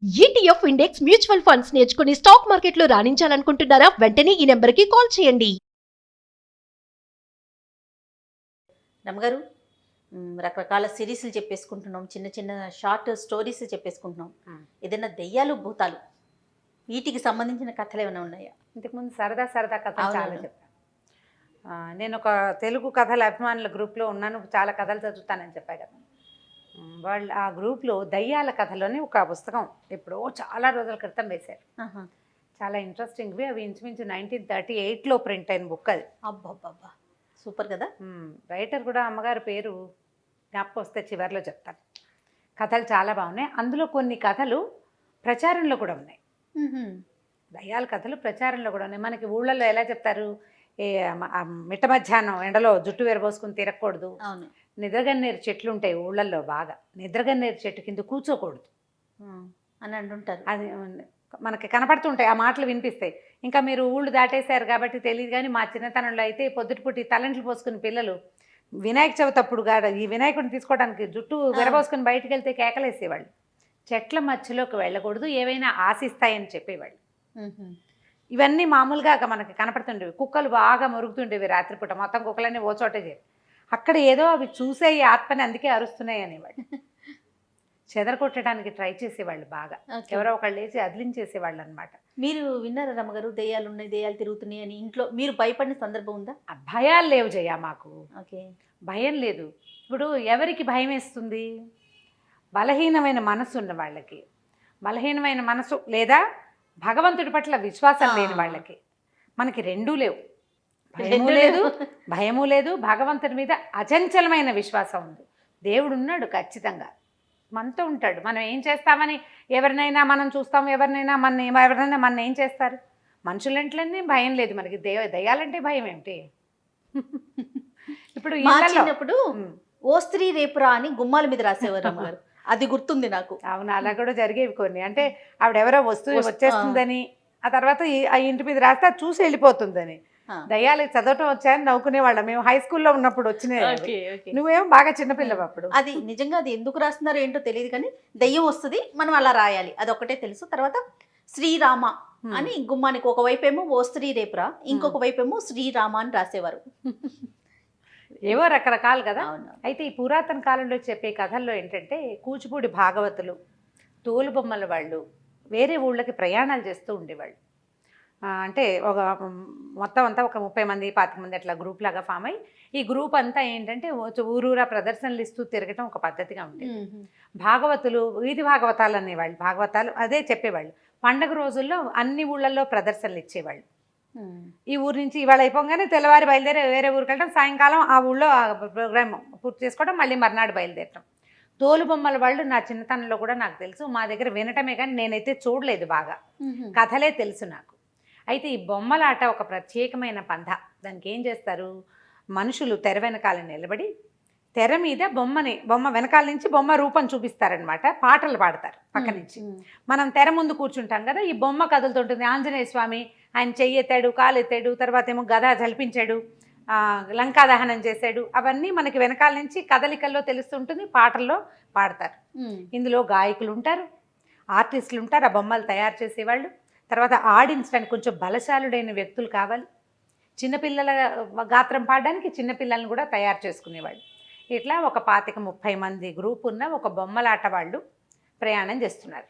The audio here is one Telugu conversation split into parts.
ఈటీఎఫ్ ఇండెక్స్ మ్యూచువల్ ఫండ్స్ నేర్చుకుని స్టాక్ మార్కెట్లో రాణించాలనుకుంటున్నారా? వెంటనే ఈ నెంబర్కి కాల్ చేయండి. రమగారు, రకరకాల సిరీస్లు చెప్పేసుకుంటున్నాం, చిన్న చిన్న షార్ట్ స్టోరీస్ చెప్పేసుకుంటున్నాం. ఏదైనా దెయ్యాలు భూతాలు వీటికి సంబంధించిన కథలు ఏమైనా ఉన్నాయా? ఇంతకుముందు సరదా సరదా కథలు చాలా అవునవును. చెప్పాను. నేను ఒక తెలుగు కథల అభిమానుల గ్రూప్లో ఉన్నాను, చాలా కథలు చదువుతానని చెప్పా కదా. వాళ్ళు ఆ గ్రూప్లో దయ్యాల కథలోని ఒక పుస్తకం ఎప్పుడో చాలా రోజుల క్రితం వేశారు. చాలా ఇంట్రెస్టింగ్వి అవి. ఇంచుమించు 1938లో ప్రింట్ అయిన బుక్ అది. అబ్బాబ్బా, సూపర్ కదా. రైటర్ కూడా అమ్మగారి పేరు జ్ఞాపకం వస్తే చివరిలో చెప్తాను. కథలు చాలా బాగున్నాయి. అందులో కొన్ని కథలు ప్రచారంలో కూడా ఉన్నాయి. దయ్యాల కథలు ప్రచారంలో కూడా ఉన్నాయి. మనకి ఊళ్ళల్లో ఎలా చెప్తారు, మిట్ట మధ్యాహ్నం ఎండలో జుట్టు విరబోసుకుని తిరగకూడదు, అవును, నిద్రగన్నేరు చెట్లు ఉంటాయి ఊళ్ళల్లో, బాగా నిద్రగన్నేరు చెట్టు కింద కూర్చోకూడదు అని అంటుంటారు. అది మనకి కనపడుతుంటాయి, ఆ మాటలు వినిపిస్తాయి. ఇంకా మీరు ఊళ్ళు దాటేశారు కాబట్టి తెలియదు, కానీ మా చిన్నతనంలో అయితే పొద్దుటిపూటి తలంట్లు పోసుకుని పిల్లలు వినాయక చవితి అప్పుడు ఈ వినాయకుడిని తీసుకోవడానికి జుట్టు విరబోసుకుని బయటికి వెళ్తే కేకలేసేవాళ్ళు. చెట్ల మధ్యలోకి వెళ్ళకూడదు, ఏవైనా ఆశిస్తాయని చెప్పేవాళ్ళు. ఇవన్నీ మామూలుగా మనకి కనపడుతుండేవి. కుక్కలు బాగా మురుగుతుండేవి రాత్రిపూట, మొత్తం కుక్కలన్నీ ఓ చోటే చేరి అక్కడ ఏదో అవి చూసే ఈ ఆత్మని అందుకే అరుస్తున్నాయి అనేవాళ్ళు. చెదరగొట్టడానికి ట్రై చేసేవాళ్ళు బాగా. ఎవరో ఒకళ్ళు వేసి అదిలించేసేవాళ్ళు అనమాట. మీరు విన్నారా రమ్మగారు, దెయ్యాలు ఉన్నాయి, దెయ్యాలు తిరుగుతున్నాయి అని ఇంట్లో మీరు భయపడిన సందర్భం ఉందా? భయాలు లేవు జయ, మాకు ఓకే, భయం లేదు. ఇప్పుడు ఎవరికి భయం వేస్తుంది? బలహీనమైన మనసు ఉన్న వాళ్ళకి, బలహీనమైన మనసు లేదా భగవంతుడి పట్ల విశ్వాసం లేని వాళ్ళకి. మనకి రెండూ లేవు, భయము లేదు, భయము లేదు. భగవంతుడి మీద అచంచలమైన విశ్వాసం ఉంది. దేవుడు ఉన్నాడు, ఖచ్చితంగా మనతో ఉంటాడు. మనం ఏం చేస్తామని ఎవరినైనా మనం చూస్తాం, ఎవరినైనా మన ఏం చేస్తారు? మనుషులంటేనే భయం లేదు మనకి, దయ్యాలంటే భయం ఏమిటి? ఇప్పుడు చిన్నప్పుడు ఓ స్త్రీ రేపురా అని గుమ్మాల మీద రాసేవారు రమ్మగారు, అది గుర్తుంది నాకు. అవును, అలా కూడా జరిగేవి కొన్ని. అంటే ఆవిడెవరో వస్తువు వచ్చేస్తుందని, ఆ తర్వాత ఆ ఇంటి మీద రాస్తే అది చూసి వెళ్ళిపోతుందని. దయ్యాలు చదవటం వచ్చాయని నవ్వుకునేవాళ్ళం మేము హై స్కూల్లో ఉన్నప్పుడు. వచ్చినాయి. నువ్వేమో బాగా చిన్నపిల్లవు అప్పుడు. అది నిజంగా అది ఎందుకు రాస్తున్నారో ఏంటో తెలియదు, కానీ దయ్యం వస్తుంది, మనం అలా రాయాలి, అదొకటే తెలుసు. తర్వాత శ్రీరామ అని గుమ్మానికి ఒకవైపు ఏమో ఓ స్త్రీ రేపురా, ఇంకొక వైపు ఏమో శ్రీరామ అని రాసేవారు. ఏవో రకరకాలు కదా. అయితే ఈ పురాతన కాలంలో చెప్పే కథల్లో ఏంటంటే, కూచిపూడి భాగవతులు, తోలుబొమ్మల వాళ్ళు వేరే ఊళ్ళకి ప్రయాణాలు చేస్తూ ఉండేవాళ్ళు. అంటే ఒక మొత్తం అంతా ఒక 30 మంది 25 మంది అట్లా గ్రూప్ లాగా ఫామ్ అయ్యి, ఈ గ్రూప్ అంతా ఏంటంటే ఊరూరా ప్రదర్శనలు ఇస్తూ తిరగటం ఒక పద్ధతిగా ఉండేది. భాగవతులు వీధి భాగవతాలు అనేవాళ్ళు, భాగవతాలు అదే చెప్పేవాళ్ళు. పండగ రోజుల్లో అన్ని ఊళ్ళల్లో ప్రదర్శనలు ఇచ్చేవాళ్ళు. ఈ ఊరు నుంచి ఇవాళ అయిపోగానే తెల్లవారి బయలుదేరి వేరే ఊరికి వెళ్ళడం, సాయంకాలం ఆ ఊళ్ళో ప్రోగ్రామ్ పూర్తి చేసుకోవడం, మళ్ళీ మర్నాడు బయలుదేరటం. తోలుబొమ్మల వాళ్ళు నా చిన్నతనంలో కూడా నాకు తెలుసు. మా దగ్గర వినటమే కానీ నేనైతే చూడలేదు, బాగా కథలే తెలుసు నాకు. అయితే ఈ బొమ్మలాట ఒక ప్రత్యేకమైన పంథ. దానికి ఏం చేస్తారు, మనుషులు తెర వెనకాల నిలబడి తెర మీద బొమ్మ వెనకాల నుంచి బొమ్మ రూపం చూపిస్తారనమాట. పాటలు పాడతారు పక్క నుంచి. మనం తెర ముందు కూర్చుంటాం కదా, ఈ బొమ్మ కదులుతుంటుంది. ఆంజనేయ స్వామి ఆయన చెయ్యి ఎత్తాడు, కాలు ఎత్తాడు, తర్వాత ఏమో గద జలిపించాడు, లంకా దహనం చేశాడు, అవన్నీ మనకి వెనకాల నుంచి కదలికల్లో తెలుస్తుంటుంది, పాటల్లో పాడతారు. ఇందులో గాయకులు ఉంటారు, ఆర్టిస్టులు ఉంటారు, ఆ బొమ్మలు తయారు చేసేవాళ్ళు. తర్వాత ఆడించడానికి కొంచెం బలశాలుడైన వ్యక్తులు కావాలి. చిన్నపిల్లల గాత్రం పాడడానికి చిన్నపిల్లల్ని కూడా తయారు చేసుకునేవాళ్ళు. ఇట్లా ఒక 25-30 మంది గ్రూప్ ఉన్న ఒక బొమ్మలాట వాళ్ళు ప్రయాణం చేస్తున్నారు,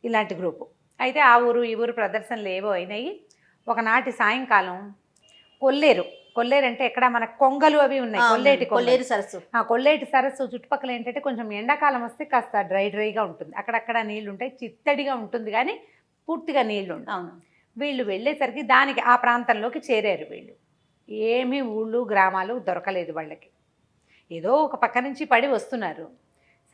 ఇలాంటి గ్రూపు. అయితే ఆ ఊరు ఈ ఊరు ప్రదర్శనలు ఏవో అయినాయి. ఒకనాటి సాయంకాలం కొల్లేరు అంటే ఎక్కడ మన కొంగలు అవి ఉన్నాయి, కొల్లేటి సరస్సు. కొల్లేటి సరస్సు చుట్టుపక్కల ఏంటంటే కొంచెం ఎండాకాలం వస్తే కాస్త డ్రైగా ఉంటుంది, అక్కడక్కడ నీళ్లు ఉంటాయి, చిత్తడిగా ఉంటుంది, కానీ పూర్తిగా నీళ్లు ఉంటాయి. వీళ్ళు వెళ్ళేసరికి దానికి ఆ ప్రాంతంలోకి చేరారు వీళ్ళు. ఏమీ ఊళ్ళు గ్రామాలు దొరకలేదు వాళ్ళకి. ఏదో ఒక పక్క నుంచి పడి వస్తున్నారు.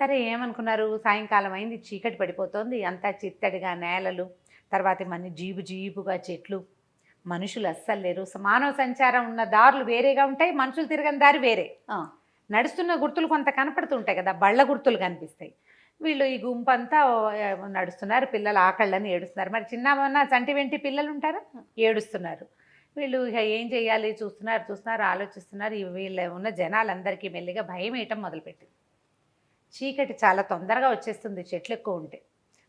సరే ఏమనుకున్నారు, సాయంకాలం అయింది, చీకటి పడిపోతుంది, అంతా చిత్తడిగా నేలలు, తర్వాత మన జీబుగా చెట్లు, మనుషులు అస్సలు లేరు. మానవ సంచారం ఉన్న దారులు వేరేగా ఉంటాయి, మనుషులు తిరగని దారి వేరే. నడుస్తున్న గుర్తులు కొంత కనపడుతుంటాయి కదా, బళ్ళ గుర్తులు కనిపిస్తాయి. వీళ్ళు ఈ గుంపు అంతా నడుస్తున్నారు, పిల్లలు ఆకళ్ళని ఏడుస్తున్నారు. మరి చిన్న చంటి వెంటి పిల్లలు ఉంటారా, ఏడుస్తున్నారు. వీళ్ళు ఏం చేయాలి చూస్తున్నారు, ఆలోచిస్తున్నారు. వీళ్ళు ఉన్న జనాలందరికీ మెల్లిగా భయం వేయటం మొదలుపెట్టింది. చీకటి చాలా తొందరగా వచ్చేస్తుంది చెట్లు ఎక్కువ ఉంటే.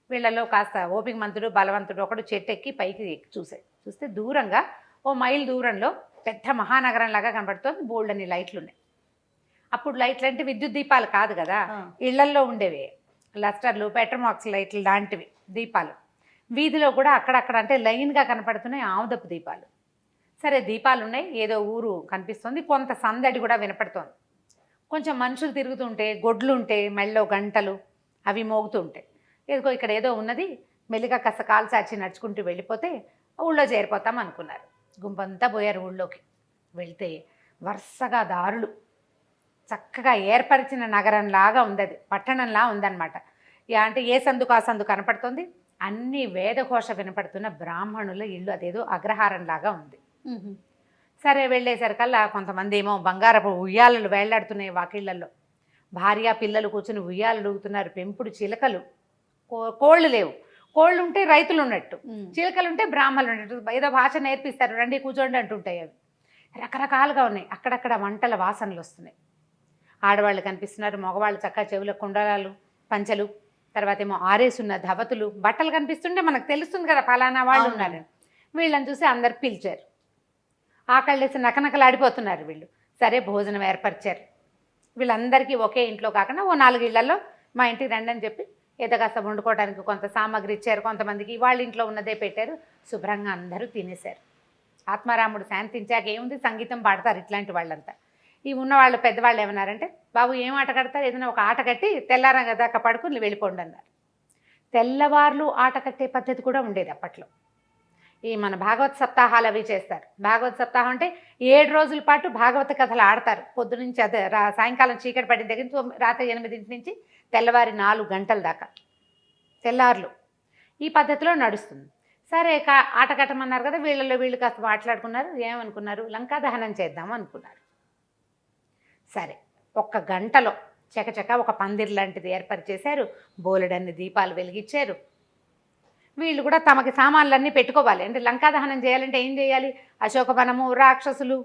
వీళ్ళలో కాస్త ఓపిక మంతుడు బలవంతుడు ఒకడు చెట్టు ఎక్కి పైకి ఎక్కి చూస్తే దూరంగా ఓ మైల్ దూరంలో పెద్ద మహానగరం లాగా కనబడుతుంది. బోల్డని లైట్లు ఉన్నాయి. అప్పుడు లైట్లు అంటే విద్యుత్ దీపాలు కాదు కదా, ఇళ్లల్లో ఉండేవి లస్టర్లు, పెట్రోమాక్స్ లైట్లు లాంటివి దీపాలు. వీధిలో కూడా అక్కడక్కడ అంటే లైన్గా కనపడుతున్నాయి ఆముదపు దీపాలు. సరే దీపాలు ఉన్నాయి, ఏదో ఊరు కనిపిస్తుంది, కొంత సందడి కూడా వినపడుతోంది. కొంచెం మనుషులు తిరుగుతుంటే, గొడ్లు ఉంటే, మెళ్ళో గంటలు అవి మోగుతుంటాయి. ఏదో ఇక్కడ ఏదో ఉన్నది, మెల్లిగా కాస్త కాలు చాచి నడుచుకుంటూ వెళ్ళిపోతే ఊళ్ళో చేరిపోతాం అనుకున్నారు. గుంపంతా పోయారు ఊళ్ళోకి. వెళ్తే వరుసగా దారులు, చక్కగా ఏర్పరిచిన నగరంలాగా ఉంది, అది పట్టణంలా ఉందన్నమాట. అంటే ఏ సందుకు ఆ సందు కనపడుతుంది, అన్ని వేదఘోష వినపడుతున్న బ్రాహ్మణుల ఇల్లు, అదేదో అగ్రహారంలాగా ఉంది. సరే వెళ్ళేసరికల్లా కొంతమంది ఏమో బంగారపు ఉయ్యాలలు వేళ్లాడుతున్నాయి వాకిళ్లలో, భార్య పిల్లలు కూర్చుని ఉయ్యాలు ఊగుతున్నారు. పెంపుడు చిలకలు, కోళ్ళు లేవు, కోళ్ళు ఉంటే రైతులు ఉన్నట్టు, చిలకలు ఉంటే బ్రాహ్మణులు ఉన్నట్టు, ఏదో భాష నేర్పిస్తారు, రండి కూర్చోండి అంటుంటాయి. అవి రకరకాలుగా ఉన్నాయి. అక్కడక్కడ వంటల వాసనలు వస్తున్నాయి. ఆడవాళ్ళు కనిపిస్తున్నారు, మగవాళ్ళు చక్కగా చెవుల కుండలాలు, పంచలు, తర్వాత ఏమో ఆరేసున్న ధవతులు, బట్టలు కనిపిస్తుంటే మనకు తెలుస్తుంది కదా ఫలానా వాళ్ళు ఉన్నారు. వీళ్ళని చూసి అందరు పిలిచారు. ఆకళ్ళేసి నకనకలాడిపోతున్నారు వీళ్ళు. సరే భోజనం ఏర్పరిచారు. వీళ్ళందరికీ ఒకే ఇంట్లో కాకుండా ఓ 4 ఇళ్లలో మా ఇంటికి రండి అని చెప్పి ఏదో కాస్త వండుకోవడానికి కొంత సామాగ్రి ఇచ్చారు. కొంతమందికి వాళ్ళ ఇంట్లో ఉన్నదే పెట్టారు. శుభ్రంగా అందరూ తినేశారు. ఆత్మారాముడు శాంతించాక ఏముంది, సంగీతం పాడతారు ఇట్లాంటి వాళ్ళంతా. ఈ ఉన్నవాళ్ళు పెద్దవాళ్ళు ఏమన్నారంటే, బాబు ఏం ఆట కడతారు, ఏదైనా ఒక ఆట కట్టి తెల్లారదాకా పడుకుని వెళ్ళిపోండి అన్నారు. తెల్లవార్లు ఆట కట్టే పద్ధతి కూడా ఉండేది అప్పట్లో. ఈ మన భాగవత సప్తాహాలు అవి చేస్తారు. భాగవత సప్తాహం అంటే 7 రోజుల పాటు భాగవత కథలు ఆడతారు. పొద్దునుంచి అదే సాయంకాలం చీకటి పడిన దగ్గర నుంచి రాత్రి 8 నుంచి తెల్లవారి 4 గంటల దాకా తెల్లార్లు ఈ పద్ధతిలో నడుస్తుంది. సరే ఆట కట్టమన్నారు కదా, వీళ్ళలో వీళ్ళు కాస్త మాట్లాడుకున్నారు. ఏమనుకున్నారు, లంకా దహనం చేద్దాం అనుకున్నారు. సరే 1 గంటలో చకచక ఒక పందిరి లాంటిది ఏర్పరిచేశారు. బోలెడన్ని దీపాలు వెలిగించారు. వీళ్ళు కూడా తమకి సామాన్లన్నీ పెట్టుకోవాలి. అంటే లంకా దహనం చేయాలంటే ఏం చేయాలి, అశోకవనము, రాక్షసులు,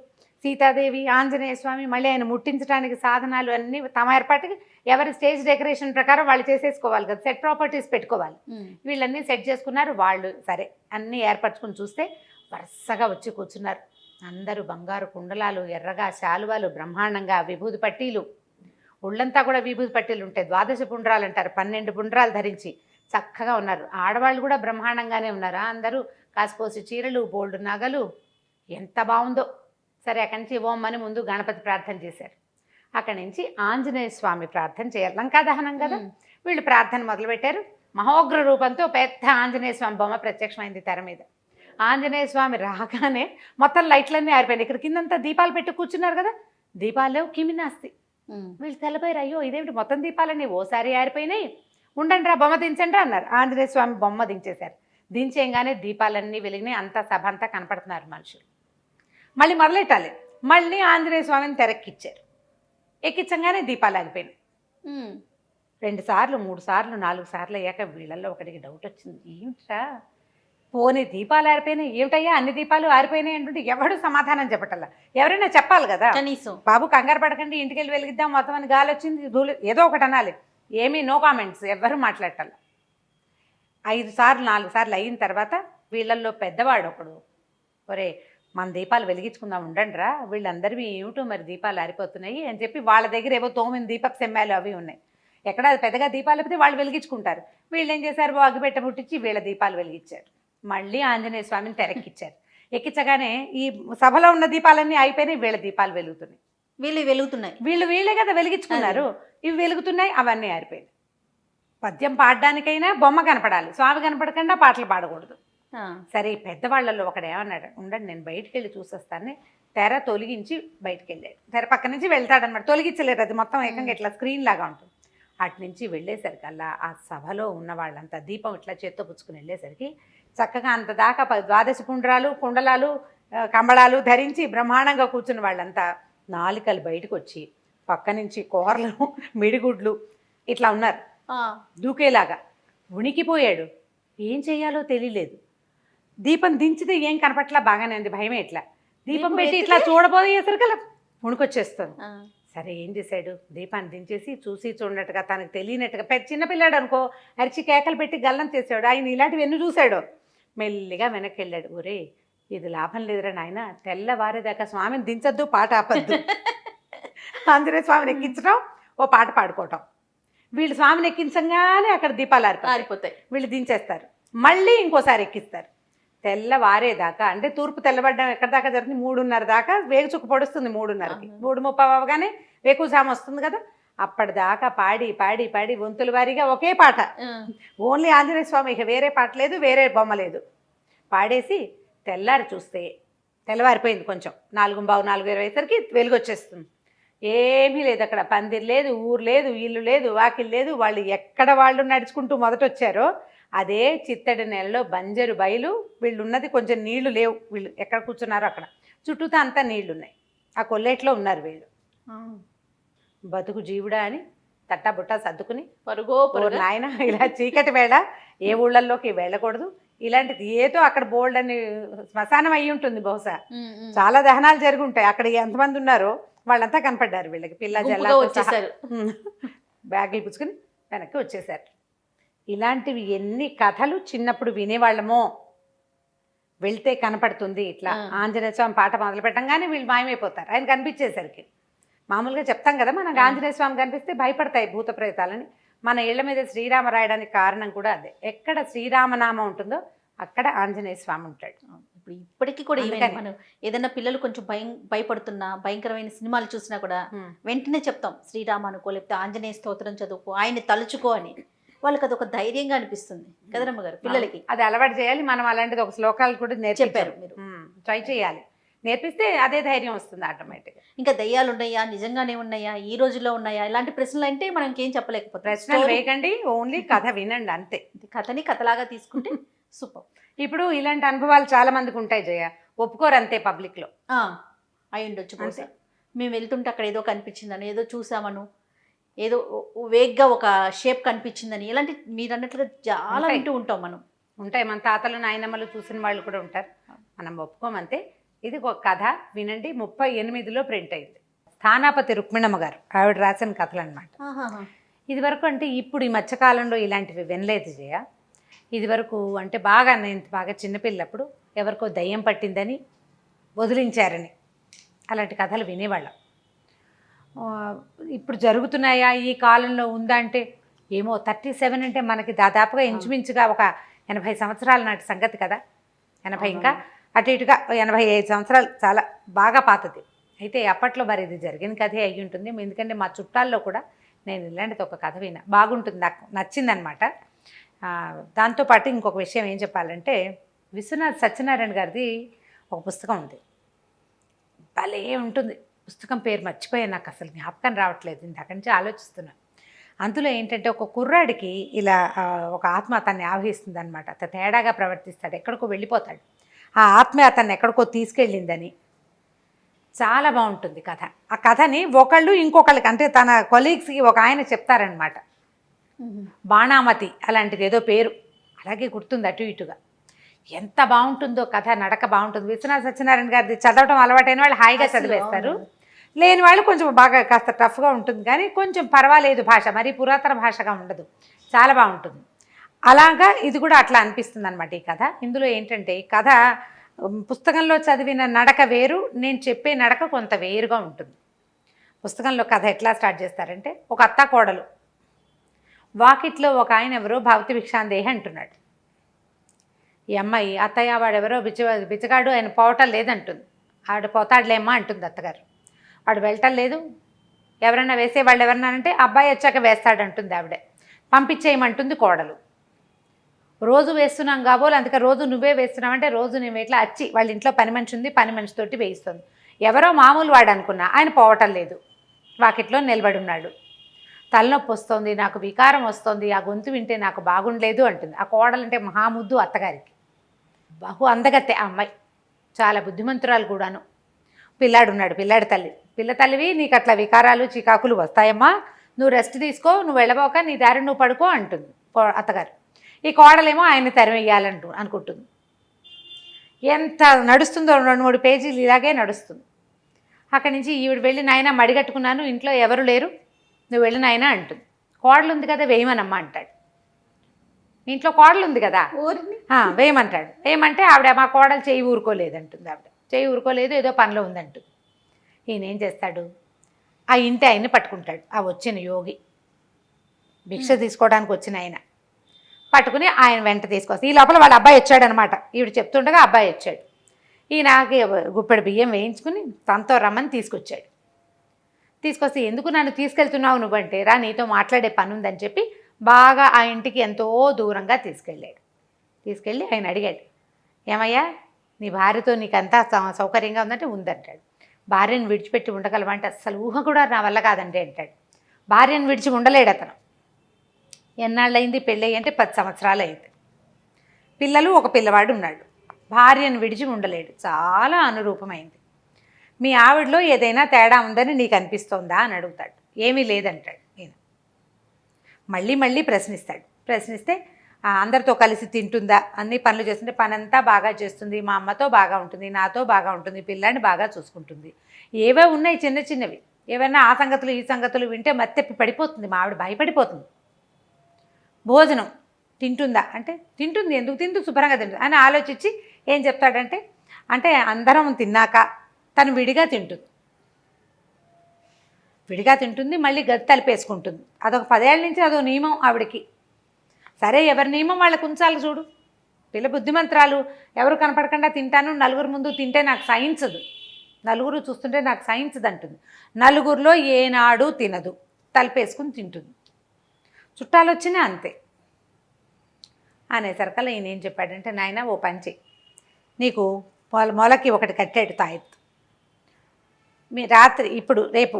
సీతాదేవి, ఆంజనేయ స్వామి, మళ్ళీ ఆయన ముట్టించడానికి సాధనాలు అన్నీ తమ ఏర్పాటుకి ఎవరి స్టేజ్ డెకరేషన్ ప్రకారం వాళ్ళు చేసేసుకోవాలి కదా, సెట్ ప్రాపర్టీస్ పెట్టుకోవాలి. వీళ్ళన్నీ సెట్ చేసుకున్నారు. వాళ్ళు సరే అన్నీ ఏర్పరచుకుని చూస్తే వరుసగా వచ్చి కూర్చున్నారు. అందరూ బంగారు కుండలాలు, ఎర్రగా శాలువాలు, బ్రహ్మాండంగా విభూది పట్టీలు, ఒళ్ళంతా కూడా విభూది పట్టీలు ఉంటాయి. 12 పుండ్రాలు అంటారు, 12 పుండ్రాలు ధరించి చక్కగా ఉన్నారు. ఆడవాళ్ళు కూడా బ్రహ్మాండంగానే ఉన్నారు. అందరూ కాసిపోసి చీరలు, బోల్డ్ నగలు, ఎంత బాగుందో. సరే అక్కడి నుంచి ఓమ్మని ముందు గణపతి ప్రార్థన చేశారు. అక్కడి నుంచి ఆంజనేయ స్వామి ప్రార్థన చేయాలి, లంకా దహనం కదా. వీళ్ళు ప్రార్థన మొదలుపెట్టారు. మహోగ్ర రూపంతో పెద్ద ఆంజనేయ స్వామి బొమ్మ ప్రత్యక్షమైంది తెర మీద. ఆంజనేయ స్వామి రాగానే మొత్తం లైట్లన్నీ ఆరిపోయినాయి. ఇక్కడ కిందంతా దీపాలు పెట్టి కూర్చున్నారు కదా, దీపాలు కిమినాస్తి. వీళ్ళు తెల్లపోయారు, అయ్యో ఇదేమిటి మొత్తం దీపాలన్నీ ఓసారి ఆరిపోయినాయి, ఉండండి రా బొమ్మ దించండి అన్నారు. ఆంజనేయ స్వామి బొమ్మ దించేశారు. దించేయంగానే దీపాలన్నీ వెలిగినాయి. అంతా సభ అంతా కనపడుతున్నారు మనుషులు. మళ్ళీ మొదలెట్టాలి. మళ్ళీ ఆంజనేయ స్వామిని తెరక్కిచ్చారు. ఎక్కించగానే దీపాలు ఆగిపోయినాయి. 2 సార్లు 3 సార్లు 4 సార్లు అయ్యాక వీళ్ళల్లో ఒకటికి డౌట్ వచ్చింది, ఏమిట్రా పోనీ దీపాలు ఆరిపోయినాయి, ఏమిటయ్యా అన్ని దీపాలు ఆరిపోయినాయి అంటుంటే ఎవడు సమాధానం చెప్పటల్లా. ఎవరైనా చెప్పాలి కదా, కనీసం బాబు కంగారు పడకండి ఇంటికి వెళ్ళి వెలిగిద్దాం, మొత్తం అని గాలి వచ్చింది ఏదో ఒకటి అనాలి. ఏమీ నో కామెంట్స్, ఎవ్వరూ మాట్లాడాల. 5 సార్లు 4 సార్లు అయిన తర్వాత వీళ్ళల్లో పెద్దవాడు ఒకడు, ఒరే మన దీపాలు వెలిగించుకుందాం ఉండండి రా, వీళ్ళందరివి ఏమిటో మరి దీపాలు ఆరిపోతున్నాయి అని చెప్పి వాళ్ళ దగ్గర ఏవో 9 దీపపు సెమ్మాలు అవి ఉన్నాయి. ఎక్కడ పెద్దగా దీపాలు అయిపోతే వాళ్ళు వెలిగించుకుంటారు. వీళ్ళు ఏం చేశారు, అగ్గిపెట్ట ముట్టించి వీళ్ళ దీపాలు వెలిగించారు. మళ్ళీ ఆంజనేయ స్వామిని తెరక్కిచ్చారు. ఎక్కించగానే ఈ సభలో ఉన్న దీపాలన్నీ అయిపోయినాయి, వీళ్ళ దీపాలు వెలుగుతున్నాయి. వీళ్ళే కదా వెలిగించుకున్నారు, ఇవి వెలుగుతున్నాయి, అవన్నీ ఆరిపోయినాయి. పద్యం పాడడానికైనా బొమ్మ కనపడాలి, స్వామి కనపడకుండా పాటలు పాడకూడదు. సరే పెద్దవాళ్ళల్లో ఒకడు ఏమన్నాడు, ఉండండి నేను బయటికి వెళ్ళి చూసేస్తాను. తెర తొలగించి బయటికి వెళ్ళాడు. తెర పక్క నుంచి వెళ్తాడనమాట, తొలగించలేరు, అది మొత్తం ఏకంగా ఇట్లా స్క్రీన్ లాగా ఉంటుంది. అటు నుంచి వెళ్ళేసరికల్లా ఆ సభలో ఉన్న వాళ్ళంతా దీపం ఇట్లా చేత్తో పుచ్చుకుని వెళ్ళేసరికి చక్కగా అంత దాకా 12 పుండ్రాలు, కుండలాలు, కంబళాలు ధరించి బ్రహ్మాండంగా కూర్చున్న వాళ్ళంతా నాలికలు బయటకు వచ్చి పక్క నుంచి కూరలు, మిడిగుడ్లు ఇట్లా ఉన్నారు దూకేలాగా. ఉనికిపోయాడు, ఏం చెయ్యాలో తెలియలేదు. దీపం దించితే ఏం కనపట్లా, బాగానే ఉంది, భయమే. ఇట్లా దీపం పెట్టి ఇట్లా చూడబోయేసరికల్లా ఉణుకొచ్చేస్తుంది. సరే ఏం చేశాడు, దీపాన్ని దించేసి చూసి చూడనట్టుగా తనకు తెలియనట్టుగా పెద్ద చిన్నపిల్లాడు అనుకో అరిచి కేకలు పెట్టి గల్లం చేసాడు. ఆయన ఇలాంటివి ఎన్ని చూశాడు. మెల్లిగా వెనక్కి వెళ్ళాడు. ఒరే ఇది లాభం లేదురా నాయన, తెల్లవారేదాకా స్వామిని దించొద్దు, పాట ఆపద్దు. ఆంజనేయ స్వామిని ఎక్కించడం, ఓ పాట పాడుకోవటం. వీళ్ళు స్వామిని ఎక్కించగానే అక్కడ దీపాలు ఆరిపోతాయి. వీళ్ళు దించేస్తారు, మళ్ళీ ఇంకోసారి ఎక్కిస్తారు. తెల్లవారేదాకా అంటే తూర్పు తెల్లబడ్డం ఎక్కడి దాకా జరుగుతుంది, 3:30 దాకా వేగుచుక్క పొడుస్తుంది. 3:30కి 3:30 అవగానే వేకుజాము వస్తుంది కదా, అప్పటిదాకా పాడి పాడి పాడి వంతుల వారీగా ఒకే పాట, ఓన్లీ ఆంజనేయ స్వామి, ఇక వేరే పాట లేదు, వేరే బొమ్మ లేదు. పాడేసి తెల్లారి చూస్తే తెల్లవారిపోయింది. కొంచెం 4:15 4:20 వెలుగు వచ్చేస్తుంది. ఏమీ లేదు అక్కడ, పందిరి లేదు, ఊరు లేదు, ఇల్లు లేదు, వాకిల్ లేదు. వాళ్ళు ఎక్కడ వాళ్ళు నడుచుకుంటూ మొదట వచ్చారో అదే చిత్తడి నెలలో బంజరు బయలు. వీళ్ళు ఉన్నది కొంచెం నీళ్లు లేవు, వీళ్ళు ఎక్కడ కూర్చున్నారో అక్కడ చుట్టూతా అంతా నీళ్లు ఉన్నాయి. ఆ కొల్లేట్లో ఉన్నారు వీళ్ళు. బతుకు జీవుడా అని తట్టా బుట్టా సర్దుకుని పరుగో నాయన ఇలా చీకటి వేళ ఏ ఊళ్ళల్లోకి వెళ్ళకూడదు, ఇలాంటిది ఏదో అక్కడ బోల్డ్ అని శ్మశానం అయ్యి ఉంటుంది బహుశా. చాలా దహనాలు జరిగి ఉంటాయి అక్కడ. ఎంతమంది ఉన్నారో వాళ్ళంతా కనపడ్డారు వీళ్ళకి. పిల్ల జల్లా వచ్చేసారు, బ్యాగులు పుచ్చుకుని వెనక్కి వచ్చేసారు. ఇలాంటివి ఎన్ని కథలు చిన్నప్పుడు వినేవాళ్ళమో. వెళ్తే కనపడుతుంది ఇట్లా ఆంజనేయ స్వామి పాట మొదలు పెట్టంగానే వీళ్ళు మాయమైపోతారు ఆయన కనిపించేసరికి. మామూలుగా చెప్తాం కదా, మనకు ఆంజనేయ స్వామి కనిపిస్తే భయపడతాయి భూత ప్రేతాలని. మన ఇళ్ల మీద శ్రీరామ రాయడానికి కారణం కూడా అదే. ఎక్కడ శ్రీరామనామం ఉంటుందో అక్కడ ఆంజనేయ స్వామి ఉంటాడు. ఇప్పుడు ఇప్పటికీ కూడా మనం ఏదైనా పిల్లలు కొంచెం భయపడుతున్నా, భయంకరమైన సినిమాలు చూసినా కూడా వెంటనే చెప్తాం శ్రీరామ అనుకో, లేకపోతే ఆంజనేయ స్తోత్రం చదువుకో, ఆయన్ని తలుచుకో అని. వాళ్ళకి అది ఒక ధైర్యంగా అనిపిస్తుంది కదరమ్మ గారు పిల్లలకి. అది అలవాటు చేయాలి మనం. అలాంటిది ఒక శ్లోకాలు కూడా చెప్పారు మీరు, ట్రై చేయాలి. నేర్పిస్తే అదే ధైర్యం వస్తుంది ఆటోమేటిక్గా. ఇంకా దయ్యాలు ఉన్నాయా, నిజంగానే ఉన్నాయా, ఈ రోజుల్లో ఉన్నాయా, ఇలాంటి ప్రశ్నలు అంటే మనం ఇంకేం చెప్పలేకపోతే. ప్రశ్నలు వేయకండి, ఓన్లీ కథ వినండి అంతే. కథని కథలాగా తీసుకుంటే సూపర్. ఇప్పుడు ఇలాంటి అనుభవాలు చాలా మందికి ఉంటాయి జయ, ఒప్పుకోరు అంతే పబ్లిక్లో. అయి ఉండొచ్చు బహుశా. మేము వెళ్తుంటే అక్కడ ఏదో కనిపించిందని, ఏదో చూసామను, ఏదో వేగ్గా ఒక షేప్ కనిపించిందని, ఇలాంటి మీరు అన్నట్లుగా చాలా వింటూ ఉంటాం మనం. ఉంటాయి, మన తాతలు నాయనమ్మలు చూసిన వాళ్ళు కూడా ఉంటారు. మనం ఒప్పుకోమంతే. ఇది ఒక కథ వినండి. 38లో ప్రింట్ అయింది. స్థానాపతి రుక్మిణమ్మ గారు ఆవిడ రాసిన కథలు అనమాట. ఇది వరకు అంటే ఇప్పుడు ఈ మధ్యకాలంలో ఇలాంటివి వినలేదు జయ. ఇది వరకు అంటే నేను బాగా చిన్నపిల్లప్పుడు ఎవరికో దయ్యం పట్టిందని వదిలించారని అలాంటి కథలు వినేవాళ్ళం. ఇప్పుడు జరుగుతున్నాయా ఈ కాలంలో ఉందా అంటే ఏమో. 37 అంటే మనకి దాదాపుగా ఇంచుమించుగా ఒక 80 సంవత్సరాల నాటి సంగతి కదా. 80 ఇంకా అటు ఇటుగా 85 సంవత్సరాలు, చాలా బాగా పాతది. అయితే అప్పట్లో మరి ఇది జరిగిన కథే అయ్యి ఉంటుంది. ఎందుకంటే మా చుట్టాల్లో కూడా నేను ఇలాంటిది ఒక కథ విన్నా, బాగుంటుంది, నాకు నచ్చిందనమాట. దాంతోపాటు ఇంకొక విషయం ఏం చెప్పాలంటే, విశ్వనాథ్ సత్యనారాయణ గారిది ఒక పుస్తకం ఉంది, భలే ఉంటుంది. పుస్తకం పేరు మర్చిపోయాను, నాకు అసలు జ్ఞాపకం రావట్లేదు, ఇందాక నుంచి ఆలోచిస్తున్నాను. అందులో ఏంటంటే ఒక కుర్రాడికి ఇలా ఒక ఆత్మ అతన్ని ఆవహిస్తుంది అనమాట. అతను తేడాగా ప్రవర్తిస్తాడు, ఎక్కడికో వెళ్ళిపోతాడు. ఆ ఆత్మ అతన్ని ఎక్కడికో తీసుకెళ్ళిందని. చాలా బాగుంటుంది కథ. ఆ కథని ఒకళ్ళు ఇంకొకళ్ళకి అంటే తన కొలీగ్స్కి ఒక ఆయన చెప్తారనమాట. బాణామతి అలాంటిది ఏదో పేరు, అలాగే గుర్తుంది అటు ఇటుగా. ఎంత బాగుంటుందో కథ, నడక బాగుంటుంది. విశ్వనాథ సత్యనారాయణ గారిది చదవటం అలవాటైన వాళ్ళు హాయిగా చదివేస్తారు, లేని వాళ్ళు కొంచెం బాగా కాస్త టఫ్గా ఉంటుంది. కానీ కొంచెం పర్వాలేదు, భాష మరీ పురాతన భాషగా ఉండదు, చాలా బాగుంటుంది. అలాగా ఇది కూడా అట్లా అనిపిస్తుంది అనమాట ఈ కథ. ఇందులో ఏంటంటే ఈ కథ పుస్తకంలో చదివిన నడక వేరు, నేను చెప్పే నడక కొంత వేరుగా ఉంటుంది. పుస్తకంలో కథ ఎట్లా స్టార్ట్ చేస్తారంటే, ఒక అత్త కోడలు వాకిట్లో ఒక ఆయన ఎవరో భవతి భిక్షాందేహి అంటున్నాడు. ఈ అమ్మాయి అత్తయ్య వాడెవరో బిచ్చగాడు, ఆయన పోవటం లేదంటుంది. ఆవిడ పోతాడులేమ్మా అంటుంది అత్తగారు. వాడు వెళ్ళటం లేదు, ఎవరైనా వేసేవాళ్ళు ఎవరన్నా అంటే అబ్బాయి వచ్చాక వేస్తాడంటుంది ఆవిడే. పంపించేయమంటుంది కోడలు. రోజు వేస్తున్నాం కాబోలు, అందుకే రోజు నువ్వే వేస్తున్నావంటే రోజు నేను ఇట్లా వచ్చి వాళ్ళ ఇంట్లో పని మనిషి ఉంది, పని మనిషితోటి వేయిస్తుంది. ఎవరో మామూలు వాడు అనుకున్నా, ఆయన పోవటం లేదు, వాకిట్లో నిలబడి ఉన్నాడు. తలనొప్పి వస్తుంది, నాకు వికారం వస్తుంది, ఆ గొంతు వింటే నాకు బాగుండలేదు అంటుంది. ఆ కోడలంటే మహాముద్దు అత్తగారికి, బహు అందగత్తె ఆ అమ్మాయి, చాలా బుద్ధిమంతురాలు కూడాను. పిల్లాడున్నాడు, పిల్లాడి తల్లి. పిల్ల తల్లివి, నీకు అట్లా వికారాలు చికాకులు వస్తాయమ్మా, నువ్వు రెస్ట్ తీసుకో, నువ్వు వెళ్ళబోక నీ దారి నువ్వు పడుకో అంటుంది అత్తగారు. ఈ కోడలేమో ఆయన్ని తరిమేయాలంటూ అనుకుంటుంది. ఎంత నడుస్తుందో 2-3 పేజీలు ఇలాగే నడుస్తుంది. అక్కడి నుంచి ఈవిడ వెళ్ళి నాయన మడిగట్టుకున్నాను, ఇంట్లో ఎవరు లేరు, నువ్వు వెళ్ళి నాయన అంటుంది. కోడలు ఉంది కదా వేయమనమ్మా అంటాడు. మీ ఇంట్లో కోడలు ఉంది కదా ఊరిని వేయమంటాడు. వేయమంటే ఆవిడ మా కోడలు చేయి ఊరుకోలేదంటుంది. ఆవిడ చేయి ఊరుకోలేదు, ఏదో పనిలో ఉందంటుంది. ఈయన ఏం చేస్తాడు, ఆ ఇంటి ఆయన్ని పట్టుకుంటాడు. ఆ వచ్చిన యోగి, భిక్ష తీసుకోవడానికి వచ్చిన ఆయన పట్టుకుని ఆయన వెంట తీసుకొస్తాడు. ఈ లోపల వాళ్ళ అబ్బాయి వచ్చాడనమాట. ఈవిడ చెప్తుండగా అబ్బాయి వచ్చాడు. ఈయనకి గుప్పెడు బియ్యం వేయించుకుని తనతో రమ్మని తీసుకొచ్చాడు. తీసుకొస్తే ఎందుకు నన్ను తీసుకెళ్తున్నావు నువ్వంటే, రా నీతో మాట్లాడే పని ఉందని చెప్పి బాగా ఆ ఇంటికి ఎంతో దూరంగా తీసుకెళ్ళాడు. తీసుకెళ్ళి ఆయన అడిగాడు, ఏమయ్యా నీ భార్యతో నీకంతా సౌకర్యంగా ఉందంటే ఉందంటాడు. భార్యను విడిచిపెట్టి ఉండగలవంటే అస్సలు ఊహ కూడా నా వల్ల కాదండి అంటాడు. భార్యను విడిచి ఉండలేడు అతను. ఎన్నాళ్ళయింది పెళ్ళి అంటే 10 సంవత్సరాలు అయింది. పిల్లలు ఒక పిల్లవాడు ఉన్నాడు. భార్యను విడిచి ఉండలేడు, చాలా అనురూపమైంది. మీ ఆవిడలో ఏదైనా తేడా ఉందని నీకు అనిపిస్తోందా అని అడుగుతాడు. ఏమీ లేదంటాడు. ఈయన మళ్ళీ మళ్ళీ ప్రశ్నిస్తాడు. ప్రశ్నిస్తే అందరితో కలిసి తింటుందా, అన్ని పనులు చేస్తుంటే పనంతా బాగా చేస్తుంది, మా అమ్మతో బాగా ఉంటుంది, నాతో బాగా ఉంటుంది, పిల్లాన్ని బాగా చూసుకుంటుంది. ఏవో ఉన్నాయి చిన్న చిన్నవి, ఏవైనా ఆ సంగతులు ఈ సంగతులు వింటే మత్తెప్పి పడిపోతుంది, మా ఆవిడ భయపడిపోతుంది. భోజనం తింటుందా అంటే తింటుంది, ఎందుకు తింటూ శుభ్రంగా తింటుంది అని ఆలోచించి ఏం చెప్తాడంటే, అంటే అందరం తిన్నాక తను విడిగా తింటుంది, విడిగా తింటుంది, మళ్ళీ గది తలిపేసుకుంటుంది. అదొక 10 ఏళ్ళ నుంచి అదొక నియమం ఆవిడకి. సరే ఎవరి నియమం వాళ్ళకు ఉంచాలి చూడు. పిల్ల బుద్ధిమంత్రాలు, ఎవరు కనపడకుండా తింటాను, నలుగురు ముందు తింటే నాకు సహించదు, నలుగురు చూస్తుంటే నాకు సహించదు అంటుంది. నలుగురిలో ఏనాడు తినదు, తలిపేసుకుని తింటుంది. చుట్టాలు వచ్చినా అంతే. అనేసరికల్లా ఈయన ఏం చెప్పాడంటే, నాయన ఓ పని చెయ్యి, నీకు మొలకి ఒకటి కట్టాడు తాయెత్తు. మీ రాత్రి ఇప్పుడు రేపు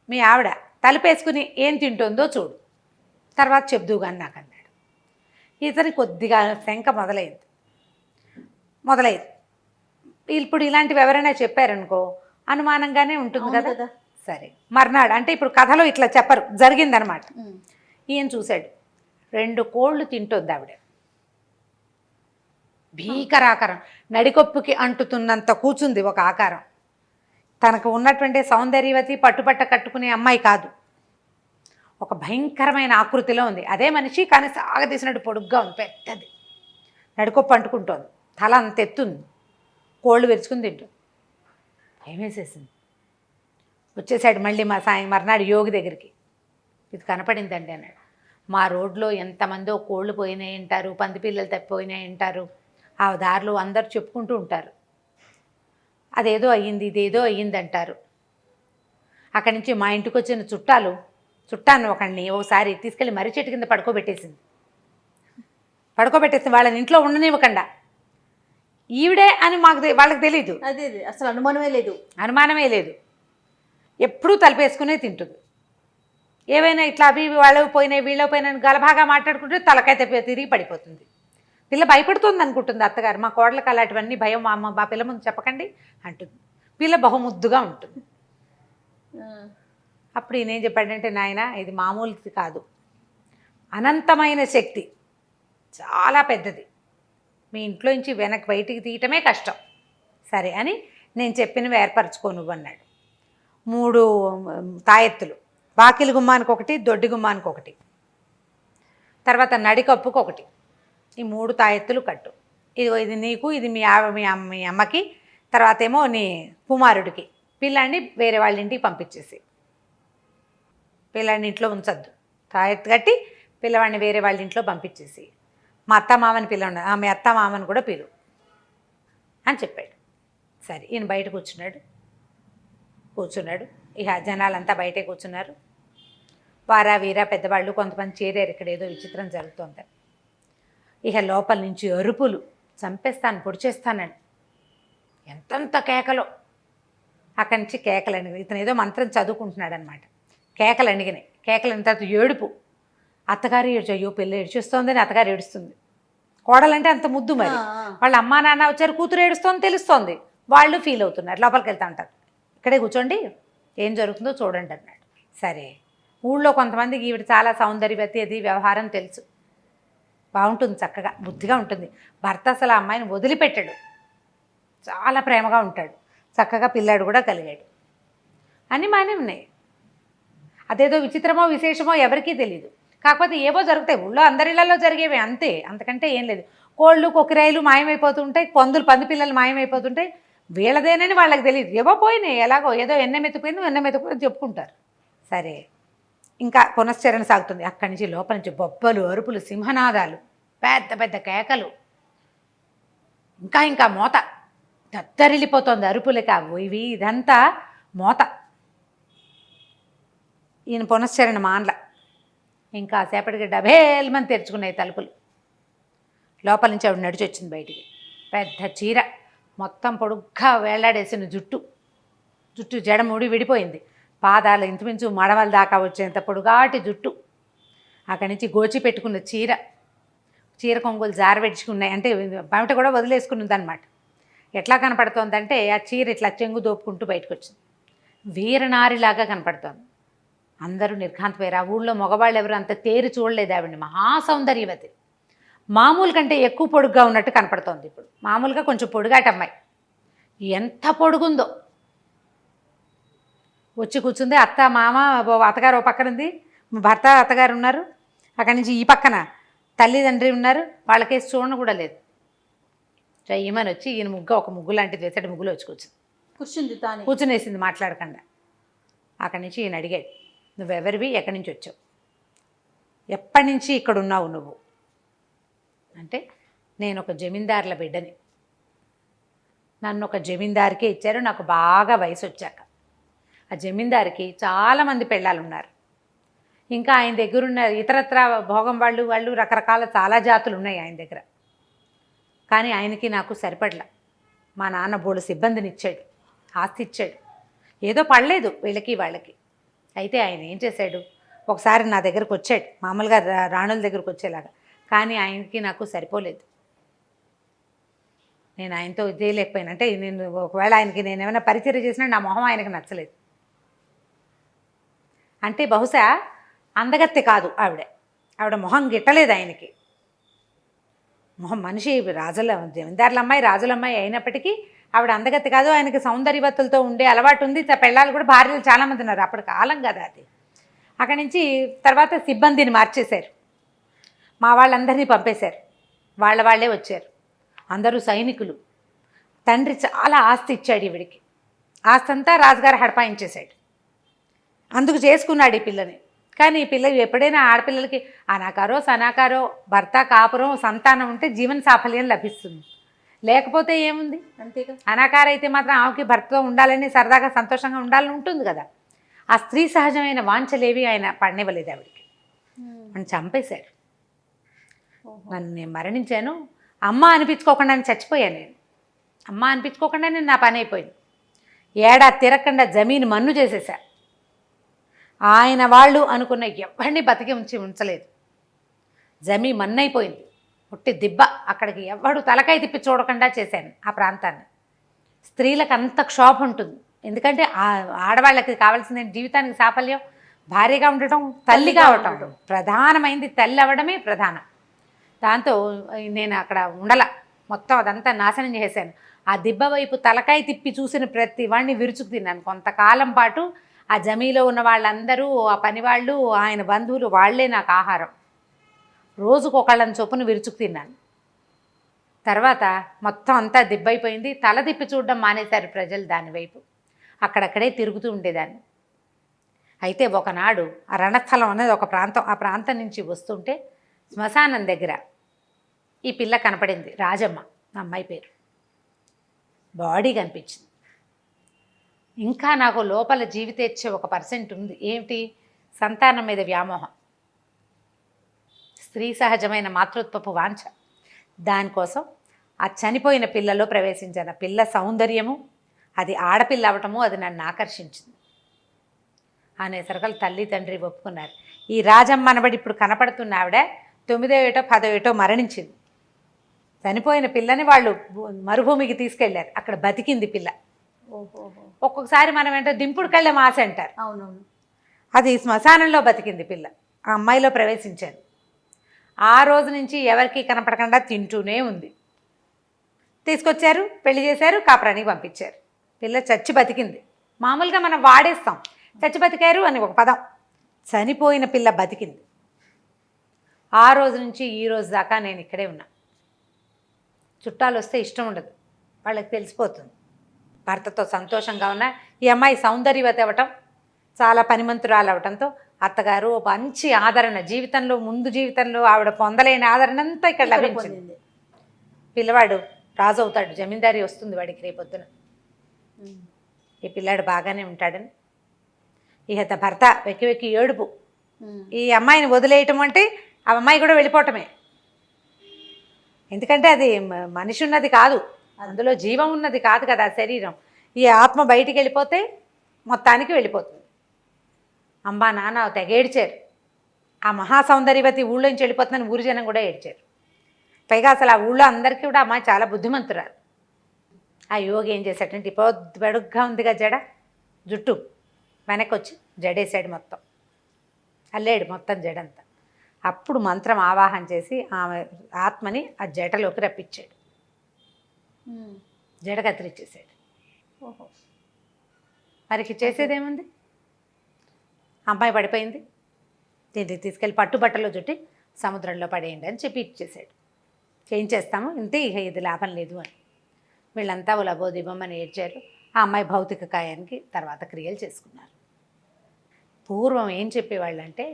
మీ ఆవిడ తలుపేసుకుని ఏం తింటుందో చూడు, తర్వాత చెప్దువు కానీ నాకు అన్నాడు. ఇతని కొద్దిగా శంక మొదలైంది. ఇప్పుడు ఇలాంటివి ఎవరైనా చెప్పారనుకో అనుమానంగానే ఉంటుంది కదా. సరే మర్నాడు అంటే ఇప్పుడు కథలో ఇట్లా చెప్పరు, జరిగిందనమాట. ఈయన చూశాడు, 2 కోళ్ళు తింటుంది ఆవిడ. భీకరాకారం, నడికొప్పుకి అంటుతున్నంత కూర్చుంది ఒక ఆకారం. తనకు ఉన్నటువంటి సౌందర్యవతి పట్టుపట్ట కట్టుకునే అమ్మాయి కాదు, ఒక భయంకరమైన ఆకృతిలో ఉంది. అదే మనిషి కానీ సాగదీసినట్టు పొడుగ్గా ఉంది, పెద్దది, నడికొప్పు అంటుకుంటోంది, తల అంత ఎత్తుంది, కోళ్ళు విరుచుకుని తింటుంది. భయమేసేసింది. వచ్చేసాడు మళ్ళీ మర్నాడు యోగి దగ్గరికి. ఇది కనపడిందండి అన్నాడు. మా రోడ్లో ఎంతమందో కోళ్ళు పోయినాయి అంటారు, పంది పిల్లలు తప్పిపోయినాయి అంటారు, ఆ దారిలో అందరు చెప్పుకుంటూ ఉంటారు, అదేదో అయ్యింది ఇదేదో అయ్యింది అంటారు. అక్కడి నుంచి మా ఇంటికి వచ్చిన చుట్టాన్ని ఒకడిని ఒకసారి తీసుకెళ్ళి మర్రి చెట్టు కింద పడుకోబెట్టేసింది. వాళ్ళని ఇంట్లో ఉండనివ్వకుండా. ఈవిడే అని వాళ్ళకి తెలీదు, అదే అసలు అనుమానమే లేదు. ఎప్పుడూ తలపేసుకునే తింటుంది. ఏవైనా ఇట్లా అవి వాళ్ళవి పోయినాయి వీళ్ళవి పోయినాయి గలభాగా మాట్లాడుకుంటే తలకాయ తిరిగి పడిపోతుంది. పిల్ల భయపడుతుంది అనుకుంటుంది అత్తగారు, మా కోడలకు అలాంటివన్నీ భయం, మా పిల్ల ముందు చెప్పకండి అంటుంది. పిల్ల బహుముద్దుగా ఉంటుంది. అప్పుడు ఈయన ఏం చెప్పాడంటే, నాయన ఇది మామూలుది కాదు, అనంతమైన శక్తి, చాలా పెద్దది, మీ ఇంట్లో నుంచి బయటికి తీయటమే కష్టం. సరే అని నేను చెప్పినవి ఏర్పరచుకో నువ్వు అన్నాడు. 3 తాయెత్తులు, వాకిలి గుమ్మానికి ఒకటి, దొడ్డి గుమ్మానికి ఒకటి, తర్వాత నడికప్పుకు ఒకటి, ఈ 3 తాయెత్తులు కట్టు. ఇది నీకు, ఇది మీ అమ్మకి, తర్వాత ఏమో నీ కుమారుడికి. పిల్లాన్ని వేరే వాళ్ళ ఇంటికి పంపించేసి, పిల్లాడిని ఇంట్లో ఉంచద్దు, తాయెత్తు కట్టి పిల్లవాడిని వేరే వాళ్ళ ఇంట్లో పంపించేసి, మా అత్త మామని మీ అత్త మామని కూడా పిలు అని చెప్పాడు. సరే ఈయన బయట కూర్చున్నాడు. ఇక జనాలంతా బయటే కూర్చున్నారు. వారా వీరా పెద్దవాళ్ళు కొంతమంది చేరారు. ఇక్కడ ఏదో విచిత్రం జరుగుతుంది. ఇక లోపల నుంచి అరుపులు, చంపేస్తాను పొడిచేస్తానని ఎంతంత కేకలో. అక్కడి నుంచి కేకలు అణిగినాయి. ఇతను ఏదో మంత్రం చదువుకుంటున్నాడు అనమాట. కేకలు అణిగినాయి. కేకలు అయిన తర్వాత ఏడుపు. అత్తగారు అయ్యో పిల్ల ఏడ్చేస్తోందని అత్తగారు ఏడుస్తుంది. కోడలంటే అంత ముద్దు. మరి వాళ్ళ అమ్మా నాన్న వచ్చారు, కూతురు ఏడుస్తోంది తెలుస్తోంది, వాళ్ళు ఫీల్ అవుతున్నారు. లోపలికి వెళ్తా ఉంటారు. ఇక్కడే కూర్చోండి, ఏం జరుగుతుందో చూడండి అన్నాడు. సరే ఊళ్ళో కొంతమందికి ఈవిడ చాలా సౌందర్యవతి, అది వ్యవహారం తెలుసు, బాగుంటుంది, చక్కగా బుద్ధిగా ఉంటుంది. భర్త అసలు ఆ అమ్మాయిని వదిలిపెట్టాడు, చాలా ప్రేమగా ఉంటాడు, చక్కగా పిల్లాడు కూడా కలిగాడు. అన్నీ బాగానే ఉన్నాయి. అదేదో విచిత్రమో విశేషమో ఎవరికీ తెలియదు. కాకపోతే ఏవో జరుగుతాయి, ఊళ్ళో అందరిళ్లలో జరిగేవి అంతే, అంతకంటే ఏం లేదు. కోళ్ళు కొక్కిరాయిలు మాయమైపోతుంటాయి, పంది పిల్లలు మాయమైపోతుంటాయి. వీళ్ళదేనని వాళ్ళకి తెలియదు, ఏవో పోయినాయి, ఎలాగో ఏదో ఎన్నెమెత్తుకుపోయింది చెప్పుకుంటారు. సరే, ఇంకా పునశ్చరణ సాగుతుంది. అక్కడి నుంచి లోపల నుంచి బొబ్బలు, అరుపులు, సింహనాదాలు, పెద్ద పెద్ద కేకలు, ఇంకా మోత దద్దరిల్లిపోతుంది అరుపులకి. ఇవి ఇదంతా మోత. ఈయన పునశ్చరణ మాన్ల. ఇంకా సేపటికి డబేల్మని తెరుచుకున్నాయి తలుపులు. లోపల నుంచి ఆవిడ నడిచి వచ్చింది బయటికి. పెద్ద చీర, మొత్తం పొడుగ్గా వేలాడేసిన జుట్టు జడముడి విడిపోయింది. పాదాలు ఇంచుమించు మడవల దాకా వచ్చేంత పొడుగాటి జుట్టు. అక్కడి నుంచి గోచి పెట్టుకున్న చీర కొంగులు జారబెట్టుకున్నాయి, అంటే బయట కూడా వదిలేసుకుని ఉందన్నమాట. ఎట్లా కనపడుతోందంటే ఆ చీర ఇట్లా చెంగు దోపుకుంటూ బయటకు వచ్చింది. వీరనారిలాగా కనపడుతోంది. అందరూ నిర్ఘాంతపోయారు. ఆ ఊళ్ళో మగవాళ్ళు ఎవరు అంత తేరి చూడలేదు ఆవిడని. మహాసౌందర్యవతి, మామూలు కంటే ఎక్కువ పొడుగ్గా ఉన్నట్టు కనపడుతోంది. ఇప్పుడు మామూలుగా కొంచెం పొడుగాటి అమ్మాయి, ఎంత పొడుగుందో. వచ్చి కూర్చుంది. అత్త మామ అత్తగారు ఓ పక్కన ఉంది, భర్త అత్తగారు ఉన్నారు. అక్కడి నుంచి ఈ పక్కన తల్లిదండ్రి ఉన్నారు. వాళ్ళకేసి చూడను కూడా లేదు. చెయ్యమని వచ్చి ఈయన ఒక ముగ్గు లాంటిది వేసాడు. ముగ్గులో వచ్చి కూర్చునేసింది మాట్లాడకుండా. అక్కడి నుంచి ఈయన అడిగాడు, నువ్వెవరివి, ఎక్కడి నుంచి వచ్చావు, ఎప్పటి నుంచి ఇక్కడ ఉన్నావు నువ్వు అంటే, నేను ఒక జమీందారుల బిడ్డని, నన్ను ఒక జమీందారికే ఇచ్చారు నాకు బాగా వయసు వచ్చాక. ఆ జమీందారికి చాలామంది పెళ్ళాలు ఉన్నారు. ఇంకా ఆయన దగ్గరున్న ఇతరత్ర భోగం వాళ్ళు రకరకాల చాలా జాతులు ఉన్నాయి ఆయన దగ్గర. కానీ ఆయనకి నాకు సరిపడలా. మా నాన్న బోళ్ళు సిబ్బందిని ఇచ్చాడు, ఆస్తి ఇచ్చాడు, ఏదో పడలేదు వీళ్ళకి వాళ్ళకి. అయితే ఆయన ఏం చేశాడు, ఒకసారి నా దగ్గరకు వచ్చాడు, మామూలుగా రాణుల దగ్గరకు వచ్చేలాగా. కానీ ఆయనకి నాకు సరిపోలేదు. నేను ఆయనతో చేయలేకపోయాను. అంటే నేను ఒకవేళ ఆయనకి నేను ఏమైనా పరిచయం చేసినా నా మొహం ఆయనకు నచ్చలేదు. అంటే బహుశా అందగత్తె కాదు ఆవిడ మొహం గిట్టలేదు ఆయనకి. మొహం మనిషి జమీందారుల అమ్మాయి, రాజుల అమ్మాయి అయినప్పటికీ ఆవిడ అందగత్తె కాదు. ఆయనకి సౌందర్యవతులతో ఉండే అలవాటు ఉంది. పెళ్ళాలు కూడా భార్యలు చాలామంది ఉన్నారు. అప్పటి కాలం కదా అది. అక్కడి నుంచి తర్వాత సిబ్బందిని మార్చేశారు, మా వాళ్ళందరినీ పంపేశారు. వాళ్ళే వచ్చారు, అందరూ సైనికులు. తండ్రి చాలా ఆస్తి ఇచ్చాడు ఈవిడికి. ఆస్తి అంతా రాజుగారు హడపాయించేశాడు. అందుకు చేసుకున్నాడు ఈ పిల్లని. కానీ ఈ పిల్ల ఎప్పుడైనా ఆడపిల్లలకి అనాకారో సనాకారో భర్త కాపురం సంతానం ఉంటే జీవన సాఫల్యం లభిస్తుంది, లేకపోతే ఏముంది. అంతేగా. అనాకార అయితే మాత్రం ఆమెకి భర్తతో ఉండాలని, సరదాగా సంతోషంగా ఉండాలని ఉంటుంది కదా. ఆ స్త్రీ సహజమైన వాంఛలేవి ఆయన పడనివ్వలేదు ఆవిడికి. నన్ను చంపేశాడు. నన్ను నేను మరణించాను, అమ్మ అనిపించుకోకుండా నేను చచ్చిపోయాను. నేను అమ్మ అనిపించుకోకుండా నేను నా పని అయిపోయింది. ఏడాది తిరగకుండా జమీన్ మన్ను చేసేసా. ఆయన వాళ్ళు అనుకున్న ఎవరిని బతికి ఉంచలేదు. జమీ మన్నైపోయింది, పుట్టి దిబ్బ. అక్కడికి ఎవడు తలకాయ తిప్పి చూడకుండా చేశాను ఆ ప్రాంతాన్ని. స్త్రీలకు అంత క్షోభ ఉంటుంది. ఎందుకంటే ఆడవాళ్ళకి కావాల్సిన జీవితానికి సాఫల్యం భార్యగా ఉండటం, తల్లిగా అవటం ప్రధానమైంది. తల్లి అవ్వడమే ప్రధానం. దాంతో నేను అక్కడ మొత్తం అదంతా నాశనం చేశాను. ఆ దిబ్బ వైపు తలకాయ తిప్పి చూసిన ప్రతి వాడిని విరుచుకు తిన్నాను. కొంతకాలం పాటు ఆ జమీలో ఉన్న వాళ్ళందరూ, ఆ పనివాళ్ళు, ఆయన బంధువులు, వాళ్లే నాకు ఆహారం. రోజుకు ఒకళ్ళని చొప్పున విరుచుకు తిన్నాను. తర్వాత మొత్తం అంతా దిబ్బైపోయింది. తల తిప్పి చూడడం మానేశారు ప్రజలు దానివైపు. అక్కడక్కడే తిరుగుతూ ఉండేదాన్ని. అయితే ఒకనాడు ఆ రణస్థలం అనేది ఒక ప్రాంతం. ఆ ప్రాంతం నుంచి వస్తుంటే శ్మశానం దగ్గర ఈ పిల్ల కనపడింది. రాజమ్మ అమ్మాయి పేరు. బాడీ కనిపించింది. ఇంకా నాకు లోపల జీవితేచ్ఛ 1% ఉంది. ఏమిటి? సంతానం మీద వ్యామోహం, స్త్రీ సహజమైన మాతృత్వపు వాంఛ. దానికోసం ఆ చనిపోయిన పిల్లలో ప్రవేశించాను. ఆ పిల్ల సౌందర్యము, అది ఆడపిల్ల అవటము, అది నన్ను ఆకర్షించింది అనేసరికి తల్లి తండ్రి ఒప్పుకున్నారు. ఈ రాజమ్మ అనబడి ఇప్పుడు కనపడుతున్న ఆవిడ 9వ ఏటో 10వ ఏటో మరణించింది. చనిపోయిన పిల్లని వాళ్ళు మరుభూమికి తీసుకెళ్లారు. అక్కడ బతికింది పిల్ల. ఒక్కొక్కసారి మనం ఏంటో దింపుడు కళ్ళెం ఆశ అంటారు. అవునవును. అది శ్మశానంలో బతికింది పిల్ల. ఆ అమ్మాయిలో ప్రవేశించాను. ఆ రోజు నుంచి ఎవరికి కనపడకుండా తింటూనే ఉంది. తీసుకొచ్చారు, పెళ్లి చేశారు, కాపురానికి పంపించారు. పిల్ల చచ్చి బతికింది. మామూలుగా మనం వాడేస్తాం, చచ్చి బతికారు అని ఒక పదం. చనిపోయిన పిల్ల బతికింది. ఆ రోజు నుంచి ఈ రోజు దాకా నేను ఇక్కడే ఉన్నా. చుట్టాలు వస్తే ఇష్టం ఉండదు, వాళ్ళకి తెలిసిపోతుంది. భర్తతో సంతోషంగా ఉన్న ఈ అమ్మాయి సౌందర్యవతి అవ్వటం, చాలా పనిమంతురాలు అవటంతో అత్తగారు ఒక మంచి ఆదరణ, ముందు జీవితంలో ఆవిడ పొందలేని ఆదరణ అంతా ఇక్కడ లభించింది. పిల్లవాడు రాజు అవుతాడు, జమీందారీ వస్తుంది వాడికి రేపొద్దున. ఈ పిల్లాడు బాగానే ఉంటాడని ఇహత భర్త వెక్కి వెక్కి ఏడుపు. ఈ అమ్మాయిని వదిలేయటం అంటే ఆ అమ్మాయి కూడా వెళ్ళిపోవటమే. ఎందుకంటే అది మనిషి ఉన్నది కాదు, అందులో జీవం ఉన్నది కాదు కదా శరీరం. ఈ ఆత్మ బయటికి వెళ్ళిపోతే మొత్తానికి వెళ్ళిపోతుంది. అమ్మా నాన్న తెగ ఏడ్చారు. ఆ మహాసౌందర్యవతి ఊళ్ళోంచి వెళ్ళిపోతుందని ఊరి జనం కూడా ఏడ్చారు. పైగా అసలు ఆ ఊళ్ళో అందరికీ కూడా అమ్మాయి చాలా బుద్ధిమంతురాలు. ఆ యోగి ఏం చేశాడంటే బడుగ్గా ఉందిగా జడ, జుట్టు వెనక్కి వచ్చి జడేసాడు, మొత్తం అల్లాడు మొత్తం జడంతా. అప్పుడు మంత్రం ఆవాహన చేసి ఆమె ఆత్మని ఆ జటలోకి రప్పించాడు, జడ కత్తిరించేసాడు. ఓహో, మరికి చేసేదేముంది? అమ్మాయి పడిపోయింది, దీన్ని తీసుకెళ్ళి పట్టుబట్టలో చుట్టి సముద్రంలో పడేయండి అని చెప్పి ఇచ్చేసాడు. ఏం చేస్తాము, ఇంతే, ఇక ఇది లాభం లేదు అని వీళ్ళంతా లబోదిబమ్మని ఏడ్చారు. ఆ అమ్మాయి భౌతిక కాయానికి తర్వాత క్రియలు చేసుకున్నారు. పూర్వం ఏం చెప్పేవాళ్ళంటే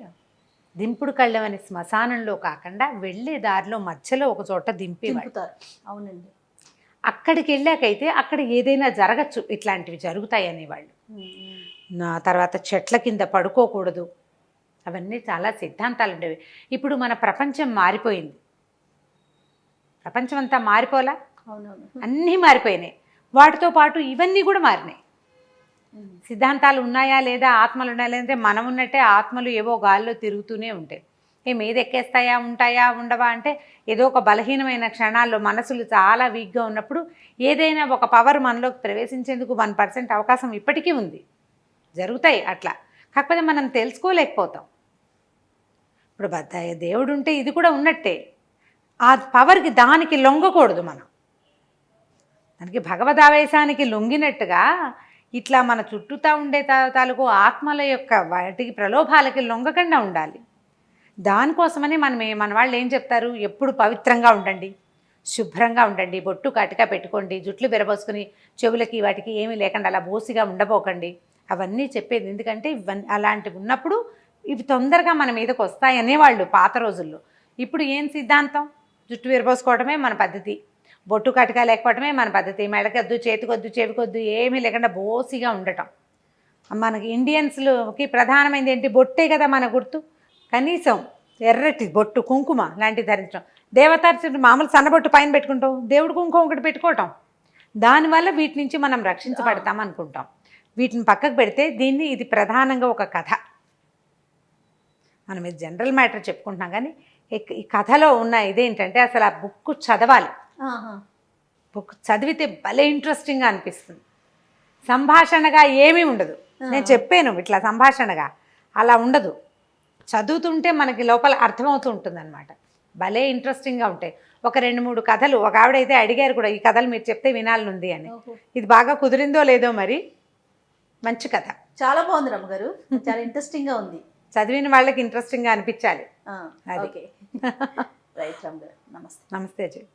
దింపుడు కళ్ళం అని శ్మశానంలో కాకుండా వెళ్ళే దారిలో మధ్యలో ఒక చోట దింపేవాళ్ళు. అవునండి. అక్కడికి వెళ్ళాకైతే అక్కడ ఏదైనా జరగచ్చు, ఇట్లాంటివి జరుగుతాయి అనేవాళ్ళు. నా తర్వాత చెట్ల కింద పడుకోకూడదు, అవన్నీ చాలా సిద్ధాంతాలు ఉండేవి. ఇప్పుడు మన ప్రపంచం మారిపోయింది, ప్రపంచం అంతా మారిపోలా, అవునవును, అన్నీ మారిపోయినాయి. వాటితో పాటు ఇవన్నీ కూడా మారినాయి. సిద్ధాంతాలు ఉన్నాయా లేదా, ఆత్మలు ఉన్నాయా లేదంటే మనం ఉన్నట్టే ఆత్మలు ఏవో గాల్లో తిరుగుతూనే ఉంటాయి. మీద ఎక్కేస్తాయా, ఉంటాయా, ఉండవా అంటే ఏదో ఒక బలహీనమైన క్షణాల్లో మనసులు చాలా వీక్గా ఉన్నప్పుడు ఏదైనా ఒక పవర్ మనలోకి ప్రవేశించేందుకు 1% అవకాశం ఇప్పటికీ ఉంది, జరుగుతాయి అట్లా. కాకపోతే మనం తెలుసుకోలేకపోతాం. ఇప్పుడు దేవుడు ఉంటే ఇది కూడా ఉన్నట్టే, ఆ పవర్కి దానికి లొంగకూడదు మనం. దానికి భగవదావేశానికి లొంగినట్టుగా ఇట్లా మన చుట్టూతా ఉండే తాలూకు ఆత్మల యొక్క వాటికి ప్రలోభాలకి లొంగకుండా ఉండాలి. దానికోసమని మన వాళ్ళు ఏం చెప్తారు, ఎప్పుడు పవిత్రంగా ఉండండి, శుభ్రంగా ఉండండి, బొట్టు కటిక పెట్టుకోండి, జుట్లు విరబోసుకుని చెవులకి వాటికి ఏమీ లేకుండా అలా బోసిగా ఉండబోకండి, అవన్నీ చెప్పేది. ఎందుకంటే ఇవన్నీ అలాంటివి ఉన్నప్పుడు ఇవి తొందరగా మన మీదకి వస్తాయనేవాళ్ళు పాత రోజుల్లో. ఇప్పుడు ఏం సిద్ధాంతం, జుట్టు విరబోసుకోవడమే మన పద్ధతి, బొట్టు కటిక లేకపోవడమే మన పద్ధతి, మెడకొద్దు, చేతికొద్దు, చెవికొద్దు, ఏమీ లేకుండా బోసిగా ఉండటం. మనకి ఇండియన్స్కి ప్రధానమైనది ఏంటి, బొట్టే కదా మన గుర్తు. కనీసం ఎర్రటి బొట్టు, కుంకుమ లాంటివి ధరించడం. దేవతార్చన మామూలు సన్నబొట్టు పైన పెట్టుకుంటాం, దేవుడు కుంకుమ ఒకటి పెట్టుకోవటం. దానివల్ల వీటి నుంచి మనం రక్షించబడతాం అనుకుంటాం. వీటిని పక్కకు పెడితే ఇది ప్రధానంగా ఒక కథ. మనం ఇది జనరల్ మ్యాటర్ చెప్పుకుంటున్నాం, కానీ ఈ కథలో ఉన్న ఇదేంటంటే అసలు ఆ బుక్ చదవాలి. బుక్ చదివితే భలే ఇంట్రెస్టింగ్గా అనిపిస్తుంది. సంభాషణగా ఏమీ ఉండదు, నేను చెప్పాను ఇట్లా సంభాషణగా అలా ఉండదు. చదువుతుంటే మనకి లోపల అర్థమవుతూ ఉంటుంది అనమాట. భలే ఇంట్రెస్టింగ్గా ఉంటాయి. ఒక 2-3 కథలు, ఒక ఆవిడైతే అడిగారు కూడా, ఈ కథలు మీరు చెప్తే వినాలనుంది అని. ఇది బాగా కుదిరిందో లేదో మరి, మంచి కథ, చాలా బాగుంది రమ్మగారు, చాలా ఇంట్రెస్టింగ్గా ఉంది. చదివిన వాళ్ళకి ఇంట్రెస్టింగ్గా అనిపించాలి. ఓకే, రైట్ రమ్మగారు, నమస్తే. నమస్తే అజయ్.